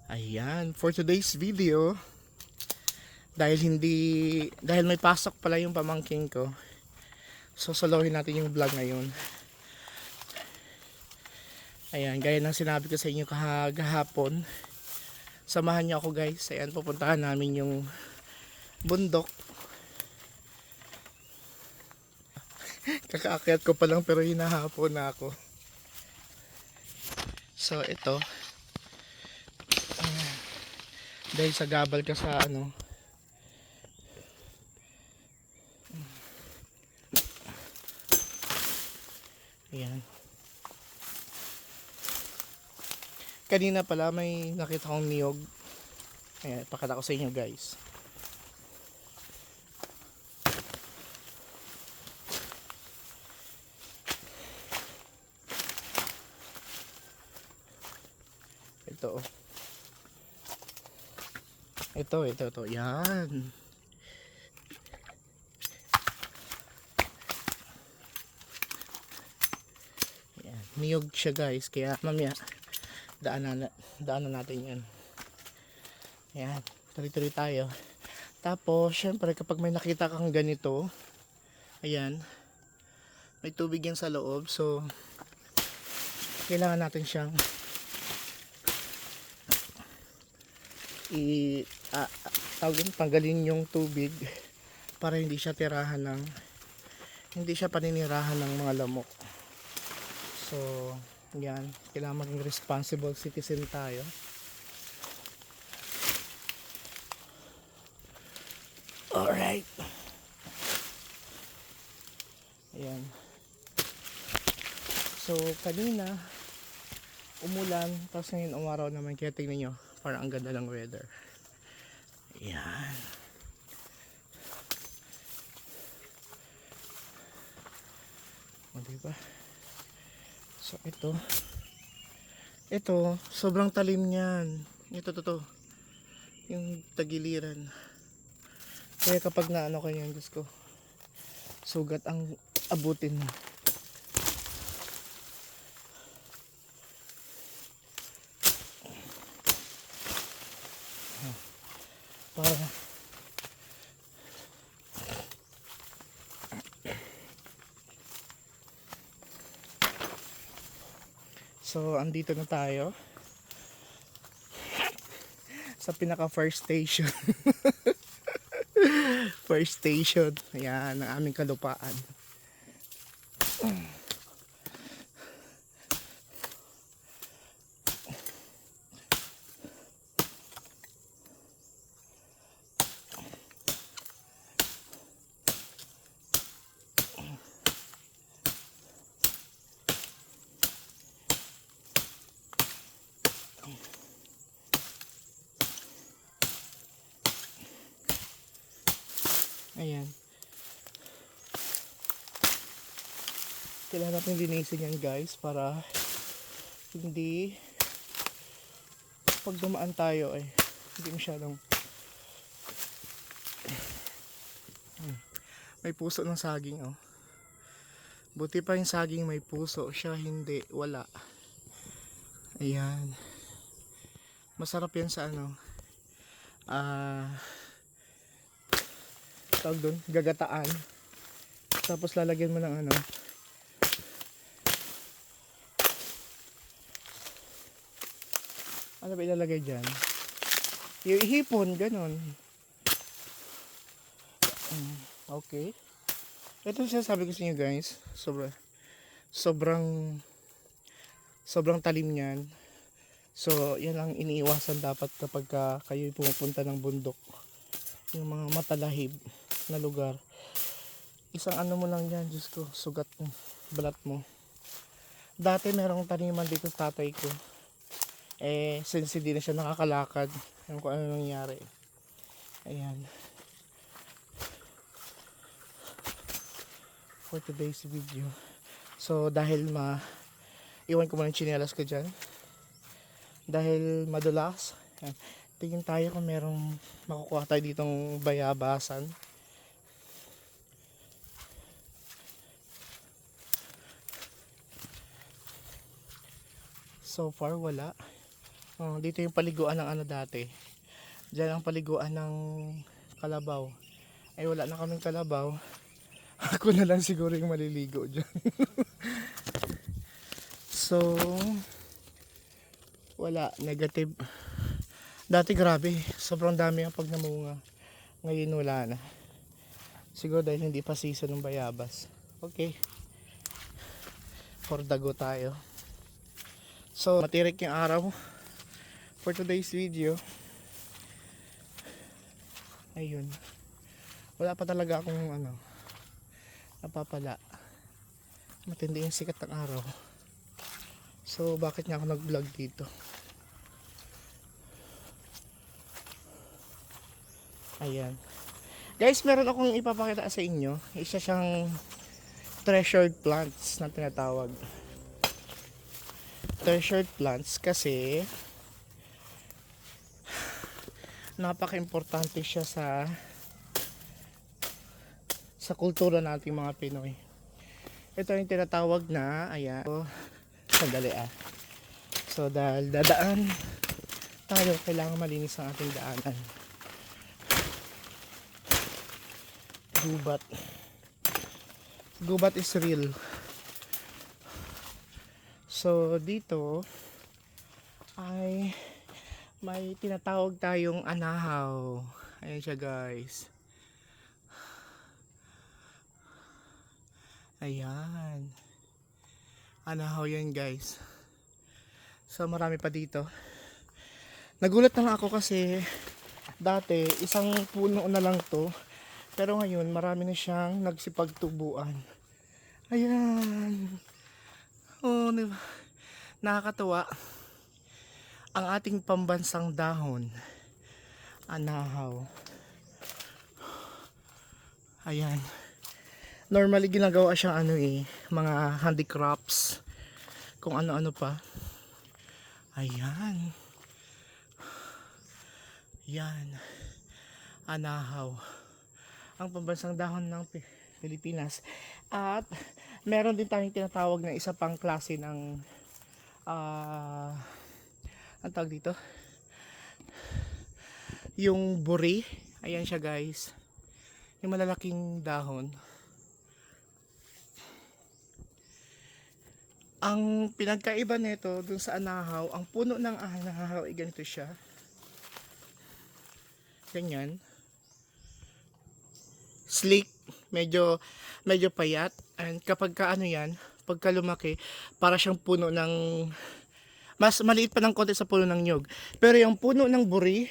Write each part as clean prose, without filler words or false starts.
Ayan, for today's video, dahil may pasok pala yung pamangkin ko, so solohin natin yung vlog ngayon. Ayan, gaya ng sinabi ko sa inyo kahapon, samahan niyo ako guys. Ayan, pupuntahan namin yung bundok. Kakaakyat ko pa lang pero hinahapon na ako. So ito, dahil sa gabal ka sa ayan. Kanina pala may nakita kong niyog. Ayan, ipakita ko sa inyo guys. Ito. Ito. Yan. Yan. Niyog siya guys. Kaya mamaya daanan natin yan. Yan. Tuloy-tuloy tayo. Tapos, syempre kapag may nakita kang ganito, ayan, may tubig yan sa loob. So, kailangan natin siyang tanggalin yung tubig para hindi siya paninirahan ng mga lamok. So yan, kailangan maging responsible citizen tayo. Alright, ayan. So kanina umulan, tapos ngayon umaraw naman, kaya tingnan nyo, parang ang ganda ng weather. Ayan. O diba? So ito sobrang talim niyan. Ito yung tagiliran. Kaya kapag naano kayo, Diyos ko, sugat ang abutin mo. Para so andito na tayo sa pinaka first station. First station, ayan ang aming kalupaan. Ayan. Kailangan natin linisin yan guys para hindi pag dumaan tayo hindi masyadong may puso ng saging buti pa yung saging may puso, siya hindi, wala. Ayan, masarap yan sa tawag doon, gagataan. Tapos lalagyan mo ng ano ba ilalagay dyan? Yung ihipon, ganon. Okay. Ito siya sabi ko sa inyo guys, sobrang talim niyan. So yan ang iniiwasan dapat kapag kayo pumupunta ng bundok, yung mga matalahib na lugar. Isang mo lang yan, Diyos ko, sugat mo, balat mo. Dati merong taniman dito sa tatay ko, since hindi na siya nakakalakad, yung kung ano nangyari. Ayan, for today's video. So dahil iwan ko muna yung tsinelas ko dyan dahil madulas. Tingin tayo kung merong makukuha tayo ditong bayabasan. So far wala. Oh, dito yung paliguan ng ano dati. Diyan ang paliguan ng kalabaw. Ay wala na kaming kalabaw. Ako na lang siguro yung maliligo dyan. So, wala, negative. Dati grabe, sobrang dami ang pag namunga. Ngayon wala na. Siguro dahil hindi pa season ng bayabas. Okay. For the go tayo. So, matirik yung araw for today's video. Ayun. Wala pa talaga akong napapala. Matindi yung sikat ng araw. So, bakit nga ako nag-vlog dito? Ayan. Guys, meron akong ipapakita sa inyo. Isa siyang treasured plants na tinatawag. Treasured plants kasi napaka-importante siya sa kultura nating mga Pinoy. Ito yung tinatawag na, ayan. So, sandali So, dahil dadaan tayo, kailangan malinis ang ating daanan. Gubat. Gubat is real. So, dito ay may tinatawag tayong anahaw. Ayan siya, guys. Ayan. Anahaw yan, guys. So, marami pa dito. Nagulat na lang ako kasi dati, isang puno na lang to. Pero ngayon, marami na siyang nagsipagtubuan. Ayan. Oh, diba? Nakakatuwa. Ang ating pambansang dahon. Anahaw. Ayan. Normally ginagawa siyang mga handicrafts. Kung ano-ano pa. Ayan. Yan. Anahaw. Ang pambansang dahon ng Pilipinas. At meron din tayong tinatawag na isa pang klase ng ang tawag dito? Yung buri. Ayan siya, guys. Yung malalaking dahon. Ang pinagkaiba nito dun sa anahaw, ang puno ng anahaw ay ganito siya. Ganyan. Slick, medyo payat, and kapag yan, pagka lumaki, para siyang puno ng mas maliit pa ng konti sa puno ng nyog. Pero yung puno ng buri,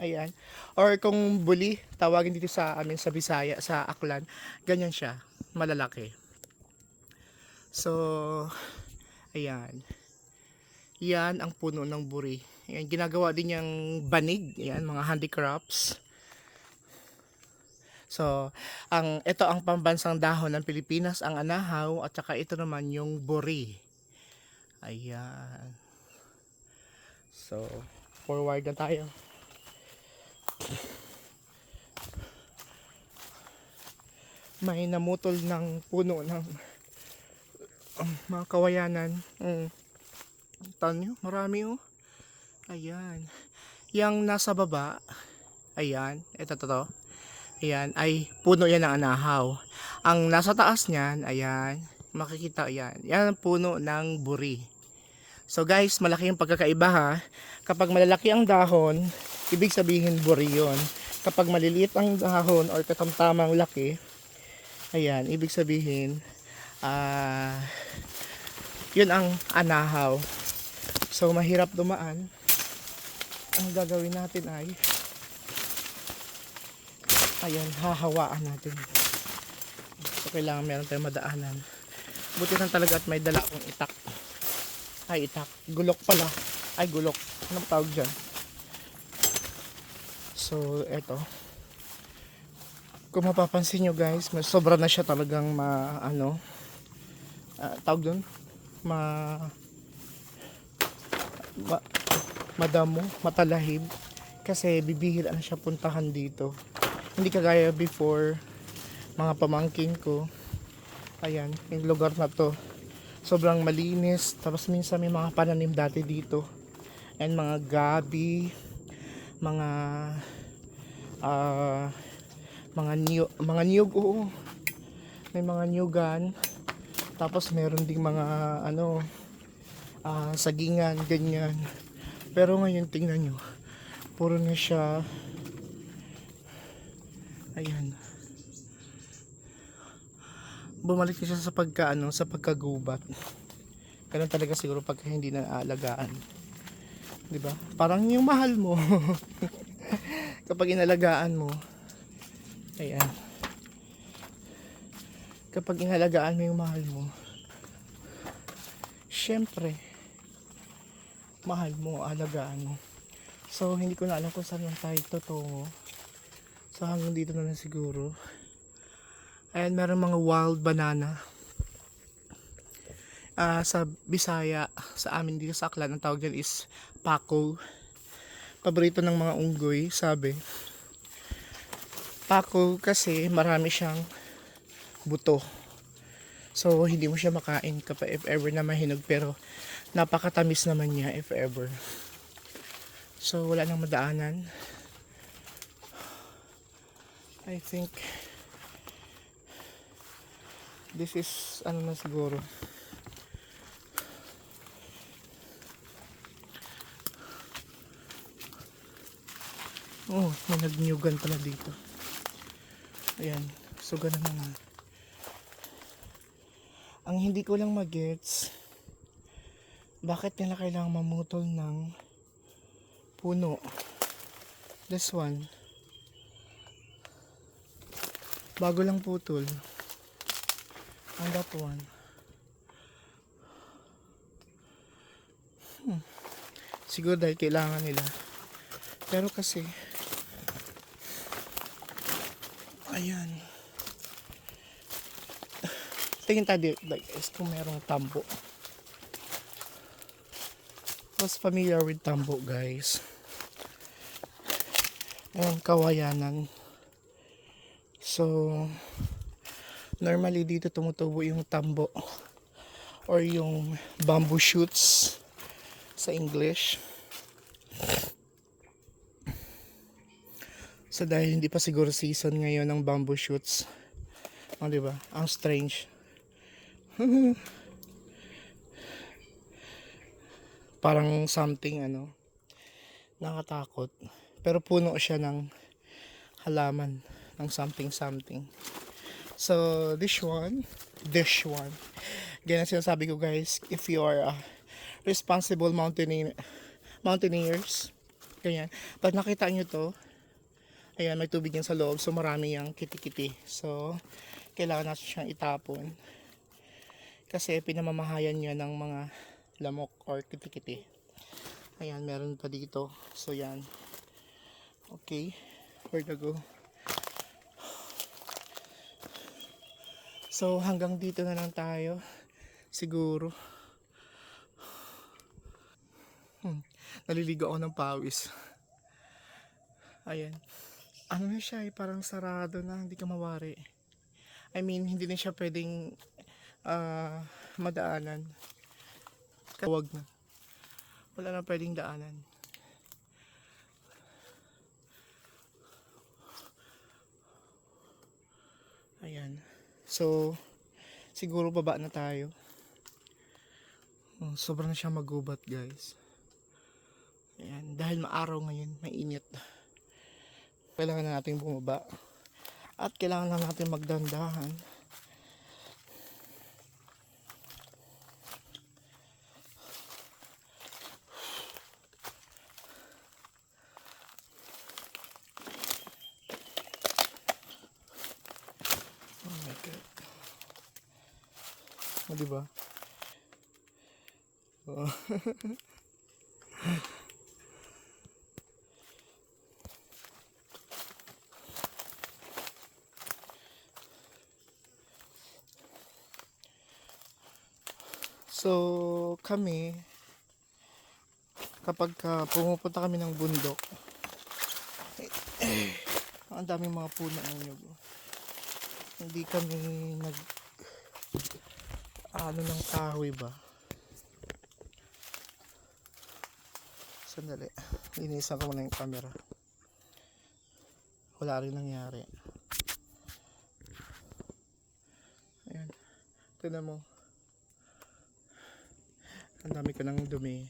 ayan, or kung buli, tawagin dito sa amin sa Bisaya, sa Aklan, ganyan siya, malalaki. So, ayan. Yan ang puno ng buri. Ayan, ginagawa din yung banig, ayan, mga handicrafts. So, ito ang pambansang dahon ng Pilipinas, ang anahaw, at saka ito naman yung buri. Ayan. So, forward na tayo. May namutol ng puno ng mga kawayanan. Tanyo, marami oh. Ayan. Yang nasa baba, ayan, ito to. Ayan, ay puno yan ng anahaw. Ang nasa taas niyan, ayan, makikita yan. Yan ang puno ng buri. So guys, malaki yung pagkakaiba ha. Kapag malalaki ang dahon, ibig sabihin buri yun. Kapag maliliit ang dahon or katamtamang laki, ayan, ibig sabihin, yun ang anahaw. So mahirap dumaan. Ang gagawin natin ay ayan, hahawaan natin. So kailangan meron tayong madaanan. Buti lang talaga at may dala akong itak. Ay, itak. Gulok pala. Ay, gulok. Anong tawag dyan? So, eto. Kung mapapansin nyo guys, sobra na siya talagang tawag dun? Madamo, matalahib. Kasi bibihira na siya puntahan dito. Hindi kagaya before, mga pamangkin ko. Ayan, yung lugar na to. Sobrang malinis. Tapos minsan may mga pananim dati dito. and mga gabi, mga ah mga niyog, oo, may mga niyugan. Tapos meron ding mga ano, sagingan, ganyan. Pero ngayon tingnan nyo, puro na siya, ayan, bumalik na siya sa sa pagkagubat. Ganun talaga siguro pagka hindi na aalagaan, 'di ba? Parang yung mahal mo kapag inalagaan mo, ayan, kapag inalagaan mo yung mahal mo, syempre mahal mo, alagaan mo. So hindi ko na alam kung saan lang tayo tutungo, so hanggang dito na lang siguro. Ayan, meron mga wild banana. Sa Bisaya, sa amin dito sa Aklan, ang tawag dyan is pako. Paborito ng mga unggoy, sabi. Pako kasi marami siyang buto. So hindi mo siya makain kapag if ever na mahinog, pero napakatamis naman niya if ever. So wala nang madaanan. I think this is ano na siguro. Oh, may nagnyugan pala dito. Ayan, so ganun na. Ang hindi ko lang magets, bakit nila kailangang mamutol ng puno? This one, bago lang putol. And that one, siguro dahil kailangan nila. Pero kasi, ayan, tingin tayo like is kung merong tambo. Was familiar with tambo, guys. Ayan, kawayanan. So normally dito tumutubo yung tambo or yung bamboo shoots sa English. So dahil hindi pa siguro season ngayon ng bamboo shoots, di ba? Ang strange. Parang something nakatakot. Pero puno siya ng halaman ng something. So this one, ganyan sinasabi ko, guys, if you are responsible mountaineers, ganyan, pag nakita nyo to, ayan, may tubig yan sa loob, so marami yung kiti-kiti. So kailangan natin siyang itapon kasi pinamamahayan niya ng mga lamok or kiti-kiti. Ayan, meron pa dito. So yan, okay, where to go? So hanggang dito na lang tayo siguro. Naliligo ako ng pawis. Ayan, ano na siya, parang sarado na, hindi ka mawari. I mean, hindi na siya pwedeng madaanan. Wag na, wala na pwedeng daanan. Ayan, so siguro baba na tayo. Sobrang na siya magubat, guys. Ayan, dahil maaraw ngayon, mainit, kailangan na natin bumaba at kailangan na natin magdandahan. Oh my God, diba? Oh. So kami, kapag pumupunta kami ng bundok, ang daming mga puno ng nyug. Hindi kami ng kahoy ba. Sandali. Linisan ko muna yung camera. Wala rin nangyari. Ayan. Tignan mo. Ang dami ko ng dumi.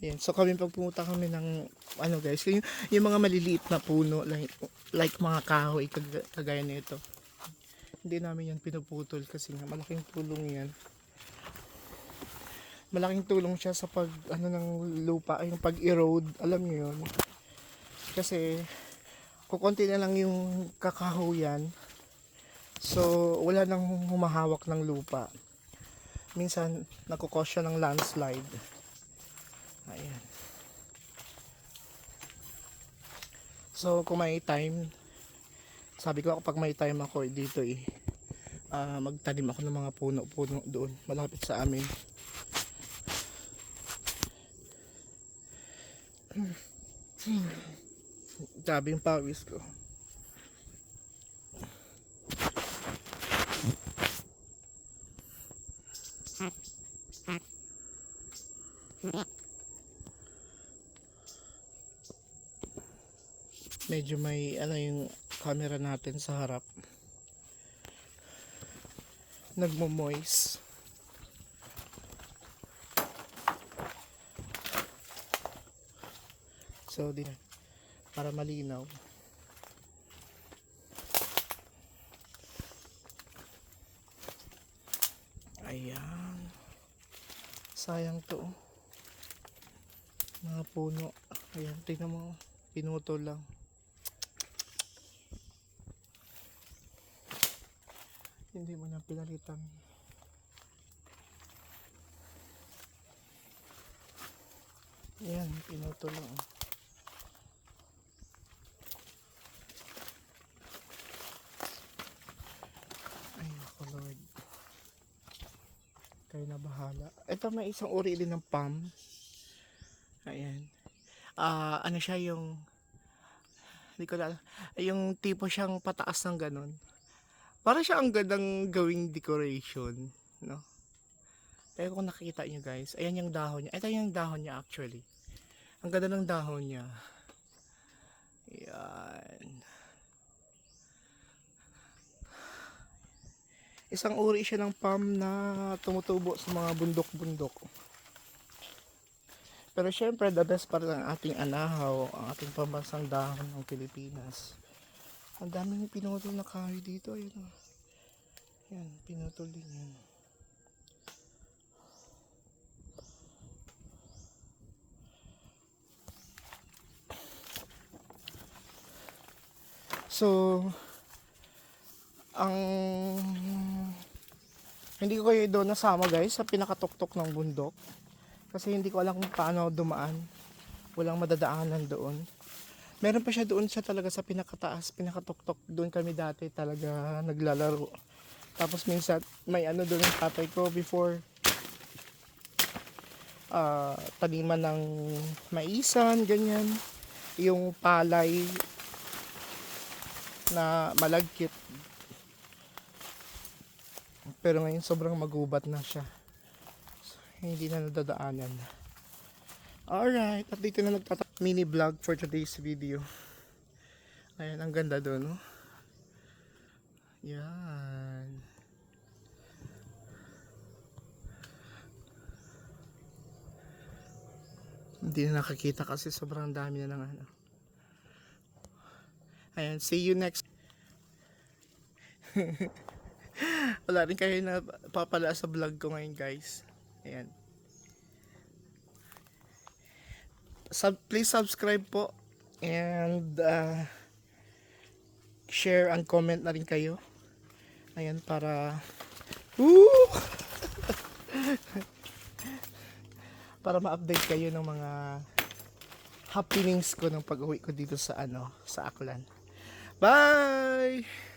Ayan. So kami pag pumunta kami ng ano guys, yung mga maliliit na puno like mga kahoy kagaya nito. Hindi namin yan pinuputol kasi nga malaking tulong yan. Malaking tulong siya sa pag ano ng lupa, yung pag-erode, alam niyo yun. Kasi kukunti na lang yung kakahuyan. So wala nang humahawak ng lupa. Minsan nagko-cause siya ng landslide. Ayan. So kung may time, sabi ko kapag may time ako dito magtanim ako ng mga puno-puno doon malapit sa amin. Grabe yung pawis ko. Medyo may ano yung camera natin sa harap. Nagmo-moist. So din para malinaw. Ayan. Sayang to. Mga puno. Ayan, tingnan mo. Pinutol lang. Hindi mo na pinalitan. Ayan, pinutol lang. Ay, naku Lord. Kayo na bahala. Ito may isang uri din ng palm. Ayan. Ano siya yung hindi ko na yung tipo siyang pataas ng ganun. Para siya ang gandang gawing decoration, no? Pero kung nakikita nyo guys, ayan yung dahon niya. Ito yung dahon niya actually. Ang ganda ng dahon niya. Ayan. Isang uri siya ng palm na tumutubo sa mga bundok-bundok. Pero syempre, the best para ng ating anahaw, ang ating pambansang dahon ng Pilipinas. Ang daming pinutol na kahoy dito. Ayan o. Ayan, pinutol din yan. So, hindi ko kayo doon nasama guys sa pinakatuktok ng bundok. Kasi hindi ko alam kung paano dumaan. Walang madadaanan doon. Meron pa siya doon siya talaga sa pinakataas, pinakatuktok. Doon kami dati talaga naglalaro. Tapos minsan may ano doon yung tatay ko before taniman ng maisan, ganyan. Yung palay na malagkit. Pero ngayon sobrang magubat na siya. So, hindi na nadadaanan. Alright, at dito na mini vlog for today's video. Ayan, ang ganda doon, no? Yan. Hindi na nakakita kasi sobrang dami na ng ano. Ayan, see you next. Wala rin kayo na papala sa vlog ko ngayon guys. Ayan. Please subscribe po. And share and comment na rin kayo. Ayan para para ma-update kayo ng mga happenings ko ng pag-uwi ko dito sa sa Aklan. Bye!